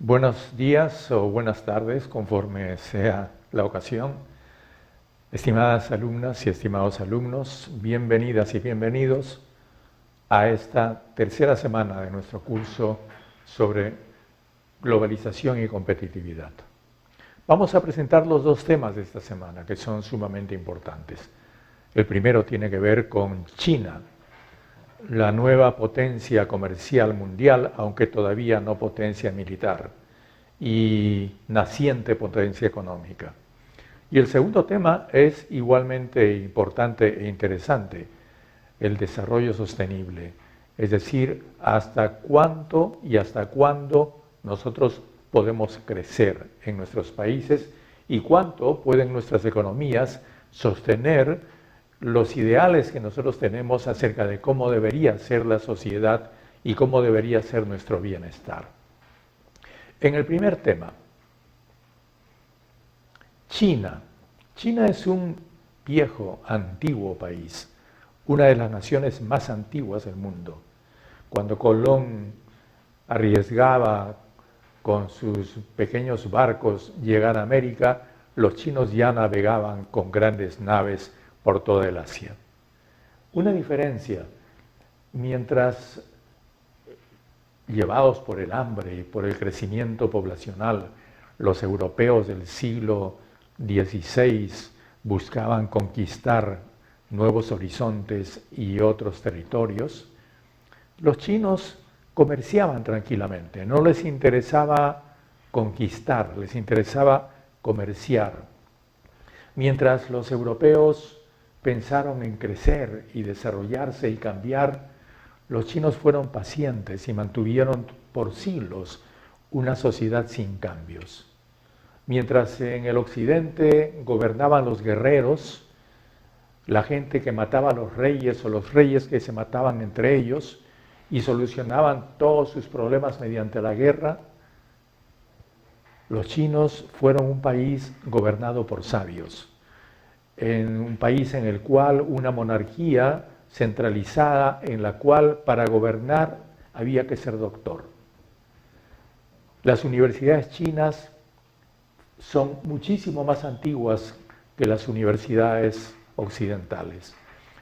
Buenos días o buenas tardes, conforme sea la ocasión. Estimadas alumnas y estimados alumnos, bienvenidas y bienvenidos a esta tercera semana de nuestro curso sobre globalización y competitividad. Vamos a presentar los dos temas de esta semana, que son sumamente importantes. El primero tiene que ver con China, la nueva potencia comercial mundial, aunque todavía no potencia militar, y naciente potencia económica. Y el segundo tema es igualmente importante e interesante, el desarrollo sostenible, es decir, hasta cuánto y hasta cuándo nosotros podemos crecer en nuestros países y cuánto pueden nuestras economías sostener los ideales que nosotros tenemos acerca de cómo debería ser la sociedad y cómo debería ser nuestro bienestar. En el primer tema, China. China es un viejo, antiguo país, una de las naciones más antiguas del mundo. Cuando Colón arriesgaba con sus pequeños barcos llegar a América, los chinos ya navegaban con grandes naves por toda el Asia. Una diferencia, mientras llevados por el hambre y por el crecimiento poblacional, los europeos del siglo XVI buscaban conquistar nuevos horizontes y otros territorios, los chinos comerciaban tranquilamente, no les interesaba conquistar, les interesaba comerciar. Mientras los europeos pensaron en crecer y desarrollarse y cambiar, los chinos fueron pacientes y mantuvieron por siglos una sociedad sin cambios. Mientras en el occidente gobernaban los guerreros, la gente que mataba a los reyes o los reyes que se mataban entre ellos y solucionaban todos sus problemas mediante la guerra, los chinos fueron un país gobernado por sabios, en un país en el cual una monarquía centralizada en la cual para gobernar había que ser doctor. Las universidades chinas son muchísimo más antiguas que las universidades occidentales.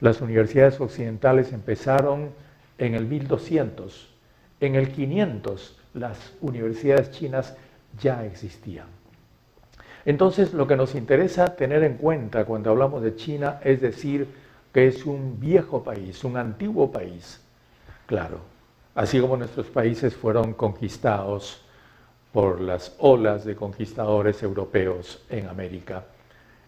Las universidades occidentales empezaron en el 1200. En el 500 las universidades chinas ya existían. Entonces lo que nos interesa tener en cuenta cuando hablamos de China es decir que es un viejo país, un antiguo país. Claro, así como nuestros países fueron conquistados por las olas de conquistadores europeos en América,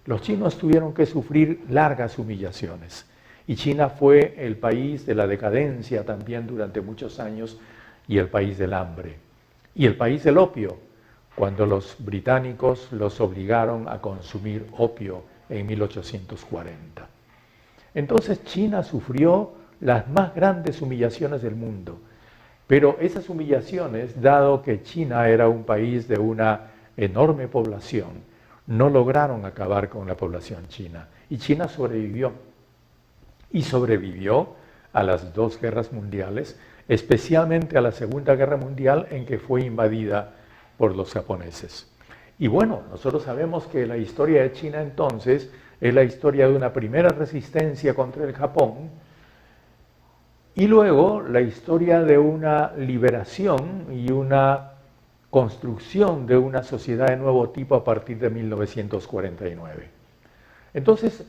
los chinos tuvieron que sufrir largas humillaciones. Y China fue el país de la decadencia también durante muchos años y el país del hambre. Y el país del opio, cuando los británicos los obligaron a consumir opio en 1840. Entonces China sufrió las más grandes humillaciones del mundo, pero esas humillaciones, dado que China era un país de una enorme población, no lograron acabar con la población china, y China sobrevivió, y sobrevivió a las dos guerras mundiales, especialmente a la Segunda Guerra Mundial en que fue invadida por los japoneses. Y bueno, nosotros sabemos que la historia de China entonces es la historia de una primera resistencia contra el Japón y luego la historia de una liberación y una construcción de una sociedad de nuevo tipo a partir de 1949. Entonces,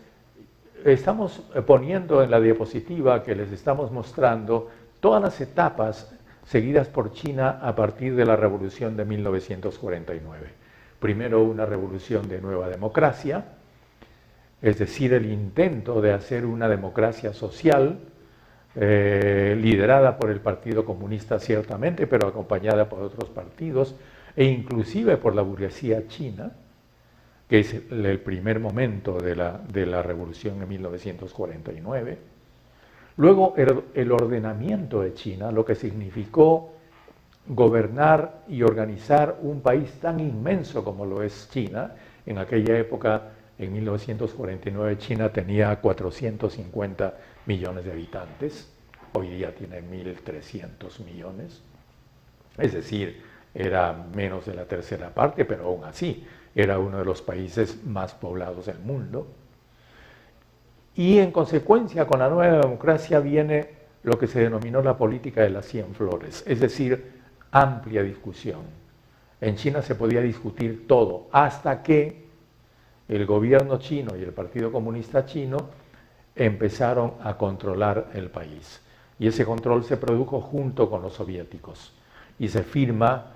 estamos poniendo en la diapositiva que les estamos mostrando todas las etapas seguidas por China a partir de la revolución de 1949. Primero una revolución de nueva democracia, es decir, el intento de hacer una democracia social, liderada por el Partido Comunista ciertamente, pero acompañada por otros partidos, e inclusive por la burguesía china, que es el primer momento de la revolución en 1949. Luego el ordenamiento de China, lo que significó gobernar y organizar un país tan inmenso como lo es China. En aquella época, en 1949, China tenía 450 millones de habitantes, hoy día tiene 1.300 millones, es decir, era menos de la tercera parte, pero aún así era uno de los países más poblados del mundo. Y en consecuencia, con la nueva democracia viene lo que se denominó la política de las 100 flores, es decir, amplia discusión. En China se podía discutir todo, hasta que el gobierno chino y el Partido Comunista Chino empezaron a controlar el país. Y ese control se produjo junto con los soviéticos. Y se firma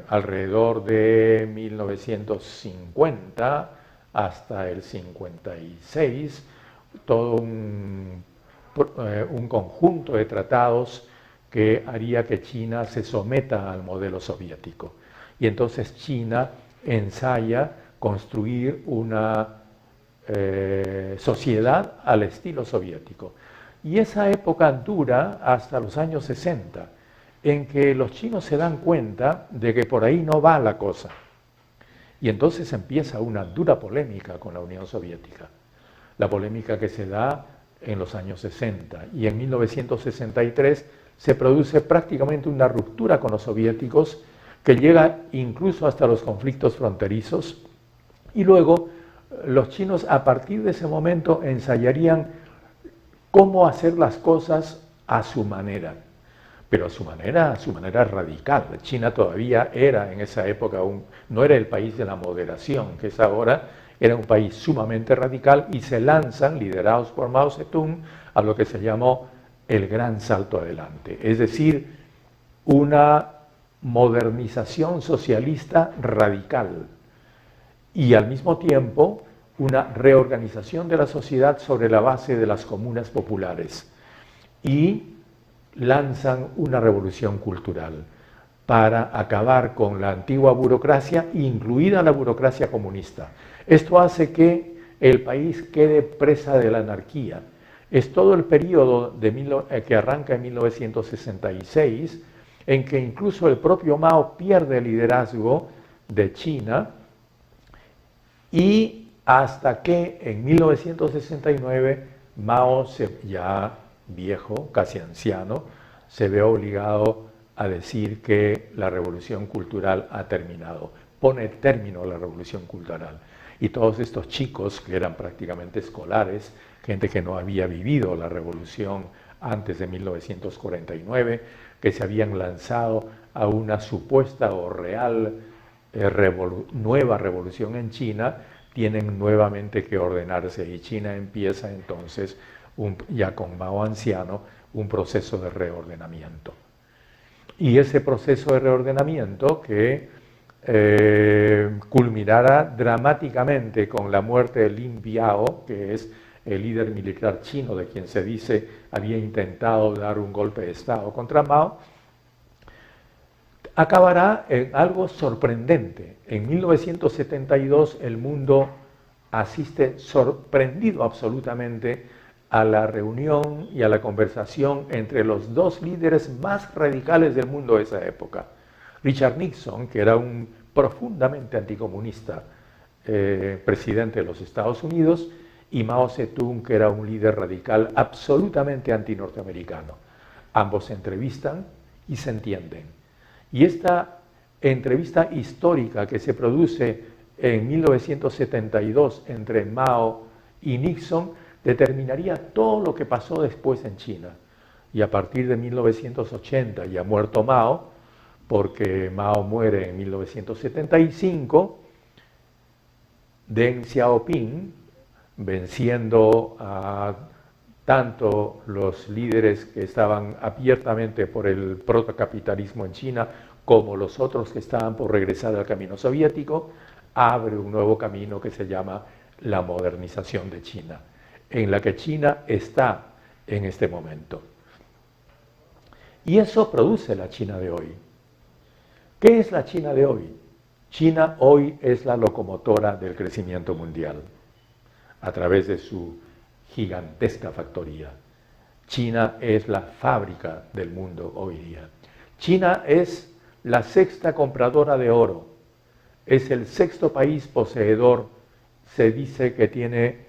alrededor de 1950 hasta el 56 todo un conjunto de tratados que haría que China se someta al modelo soviético. Y entonces China ensaya construir una sociedad al estilo soviético. Y esa época dura hasta los años 60, en que los chinos se dan cuenta de que por ahí no va la cosa. Y entonces empieza una dura polémica con la Unión Soviética. La polémica que se da en los años 60. Y en 1963 se produce prácticamente una ruptura con los soviéticos que llega incluso hasta los conflictos fronterizos. Y luego los chinos a partir de ese momento ensayarían cómo hacer las cosas a su manera, pero a su manera radical. China todavía era en esa época, no era el país de la moderación, que es ahora, era un país sumamente radical y se lanzan, liderados por Mao Zedong, a lo que se llamó el gran salto adelante, es decir, una modernización socialista radical y al mismo tiempo una reorganización de la sociedad sobre la base de las comunas populares y lanzan una revolución cultural para acabar con la antigua burocracia, incluida la burocracia comunista. Esto hace que el país quede presa de la anarquía. Es todo el periodo que arranca en 1966, en que incluso el propio Mao pierde el liderazgo de China y hasta que en 1969 Mao, ya viejo, casi anciano, se ve obligado a decir que la revolución cultural ha terminado, pone término a la revolución cultural. Y todos estos chicos, que eran prácticamente escolares, gente que no había vivido la revolución antes de 1949, que se habían lanzado a una supuesta o real nueva revolución en China, tienen nuevamente que ordenarse y China empieza entonces, ya con Mao anciano, un proceso de reordenamiento. Y ese proceso de reordenamiento que culminará dramáticamente con la muerte de Lin Biao, que es el líder militar chino de quien se dice había intentado dar un golpe de Estado contra Mao, acabará en algo sorprendente. En 1972 el mundo asiste sorprendido absolutamente a la reunión y a la conversación entre los dos líderes más radicales del mundo de esa época. Richard Nixon, que era un profundamente anticomunista presidente de los Estados Unidos, y Mao Zedong, que era un líder radical absolutamente antinorteamericano. Ambos se entrevistan y se entienden. Y esta entrevista histórica que se produce en 1972 entre Mao y Nixon determinaría todo lo que pasó después en China. Y a partir de 1980, ya muerto Mao, porque Mao muere en 1975, Deng Xiaoping, venciendo a tanto los líderes que estaban abiertamente por el protocapitalismo en China, como los otros que estaban por regresar al camino soviético, abre un nuevo camino que se llama la modernización de China, en la que China está en este momento. Y eso produce la China de hoy. ¿Qué es la China de hoy? China hoy es la locomotora del crecimiento mundial a través de su gigantesca factoría. China es la fábrica del mundo hoy día. China es la sexta compradora de oro. Es el sexto país poseedor. Se dice que tiene,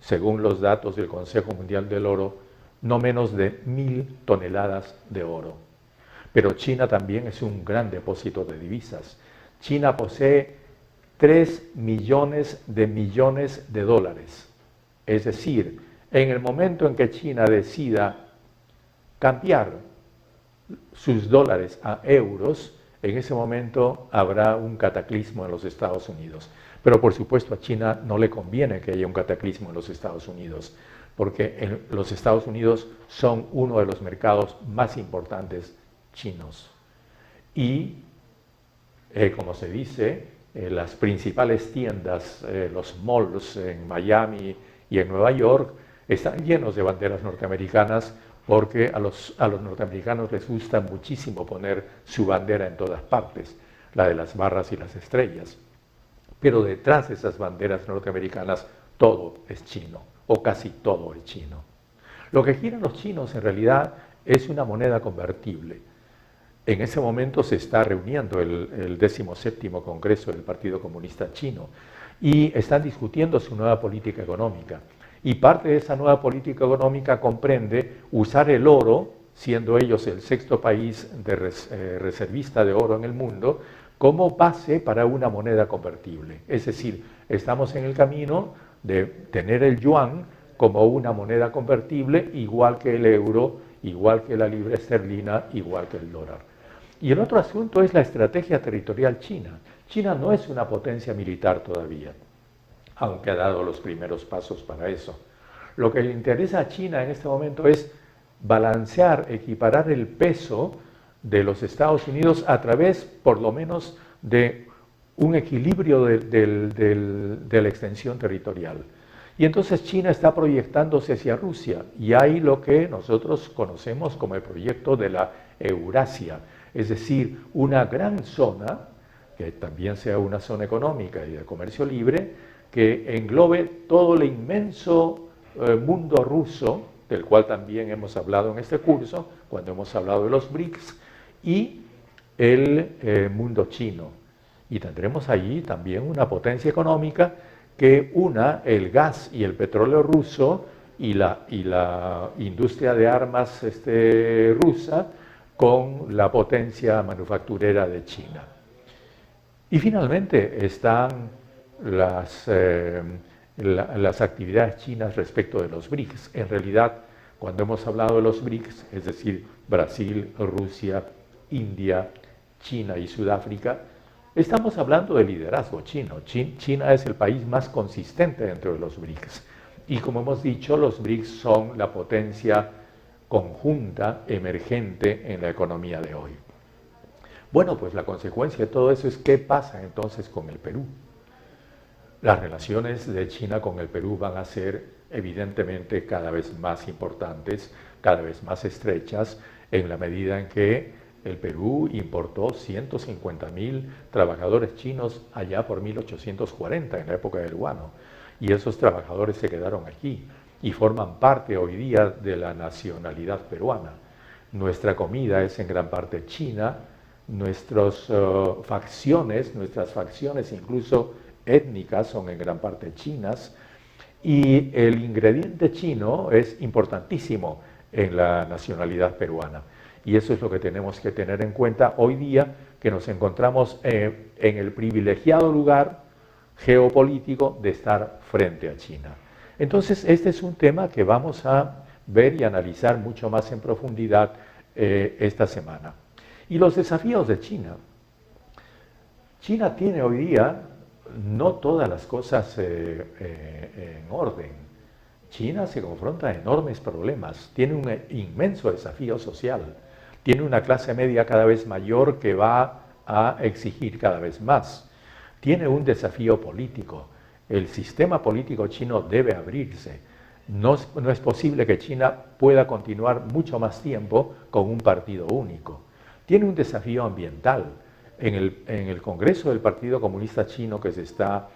según los datos del Consejo Mundial del Oro, no menos de 1000 toneladas de oro. Pero China también es un gran depósito de divisas. China posee 3 millones de dólares. Es decir, en el momento en que China decida cambiar sus dólares a euros, en ese momento habrá un cataclismo en los Estados Unidos. Pero por supuesto a China no le conviene que haya un cataclismo en los Estados Unidos, porque los Estados Unidos son uno de los mercados más importantes chinos. Y, como se dice, las principales tiendas, los malls en Miami y en Nueva York, están llenos de banderas norteamericanas, porque a los norteamericanos les gusta muchísimo poner su bandera en todas partes, la de las barras y las estrellas. Pero detrás de esas banderas norteamericanas todo es chino, o casi todo es chino. Lo que quieren los chinos en realidad es una moneda convertible. En ese momento se está reuniendo el 17º Congreso del Partido Comunista Chino y están discutiendo su nueva política económica. Y parte de esa nueva política económica comprende usar el oro, siendo ellos el 6º país reservista de oro en el mundo, como base para una moneda convertible. Es decir, estamos en el camino de tener el yuan como una moneda convertible, igual que el euro, igual que la libra esterlina, igual que el dólar. Y el otro asunto es la estrategia territorial china. China no es una potencia militar todavía, aunque ha dado los primeros pasos para eso. Lo que le interesa a China en este momento es balancear, equiparar el peso de los Estados Unidos a través, por lo menos, de un equilibrio de la extensión territorial. Y entonces China está proyectándose hacia Rusia, y hay lo que nosotros conocemos como el proyecto de la Eurasia, es decir, una gran zona, que también sea una zona económica y de comercio libre, que englobe todo el inmenso mundo ruso, del cual también hemos hablado en este curso, cuando hemos hablado de los BRICS, y el mundo chino. Y tendremos allí también una potencia económica que una el gas y el petróleo ruso y la industria de armas rusa con la potencia manufacturera de China. Y finalmente están las actividades chinas respecto de los BRICS. En realidad, cuando hemos hablado de los BRICS, es decir, Brasil, Rusia, India, China y Sudáfrica, estamos hablando de liderazgo chino. China es el país más consistente dentro de los BRICS. Y como hemos dicho, los BRICS son la potencia conjunta, emergente en la economía de hoy. Bueno, pues la consecuencia de todo eso es qué pasa entonces con el Perú. Las relaciones de China con el Perú van a ser evidentemente cada vez más importantes, cada vez más estrechas, en la medida en que el Perú importó 150.000 trabajadores chinos allá por 1840, en la época del guano, y esos trabajadores se quedaron aquí y forman parte hoy día de la nacionalidad peruana. Nuestra comida es en gran parte china, nuestras facciones incluso étnicas son en gran parte chinas, y el ingrediente chino es importantísimo en la nacionalidad peruana. Y eso es lo que tenemos que tener en cuenta hoy día, que nos encontramos en el privilegiado lugar geopolítico de estar frente a China. Entonces, este es un tema que vamos a ver y analizar mucho más en profundidad esta semana. Y los desafíos de China. China tiene hoy día no todas las cosas en orden. China se confronta a enormes problemas, tiene un inmenso desafío social, tiene una clase media cada vez mayor que va a exigir cada vez más, tiene un desafío político. El sistema político chino debe abrirse. No es posible que China pueda continuar mucho más tiempo con un partido único. Tiene un desafío ambiental. En el Congreso del Partido Comunista Chino que se está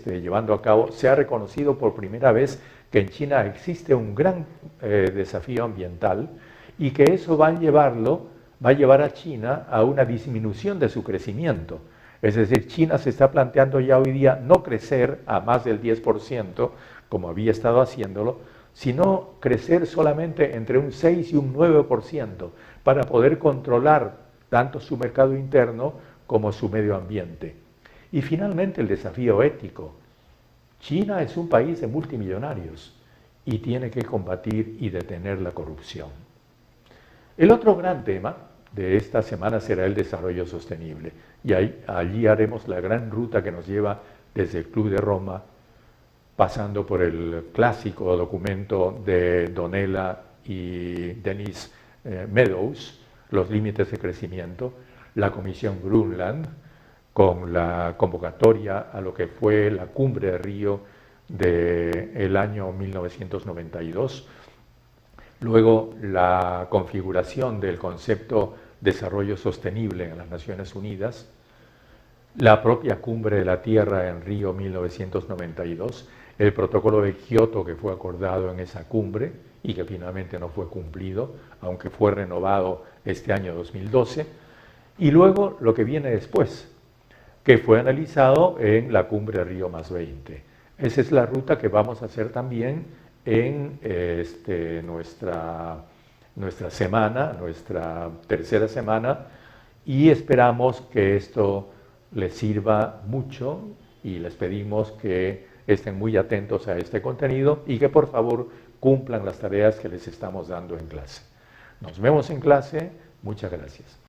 llevando a cabo, se ha reconocido por primera vez que en China existe un gran desafío ambiental y que eso va a llevar a China a una disminución de su crecimiento. Es decir, China se está planteando ya hoy día no crecer a más del 10%, como había estado haciéndolo, sino crecer solamente entre un 6 y un 9%, para poder controlar tanto su mercado interno como su medio ambiente. Y finalmente el desafío ético. China es un país de multimillonarios y tiene que combatir y detener la corrupción. El otro gran tema de esta semana será el desarrollo sostenible. Y allí haremos la gran ruta que nos lleva desde el Club de Roma, pasando por el clásico documento de Donella y Dennis Meadows, los límites de crecimiento, la Comisión Brundtland, con la convocatoria a lo que fue la Cumbre de Río del año 1992, luego la configuración del concepto desarrollo sostenible en las Naciones Unidas, la propia Cumbre de la Tierra en Río 1992, el protocolo de Kioto que fue acordado en esa cumbre y que finalmente no fue cumplido, aunque fue renovado este año 2012, y luego lo que viene después, que fue analizado en la Cumbre de Río +20. Esa es la ruta que vamos a hacer también en nuestra semana, nuestra tercera semana, y esperamos que esto les sirva mucho y les pedimos que estén muy atentos a este contenido y que por favor cumplan las tareas que les estamos dando en clase. Nos vemos en clase, muchas gracias.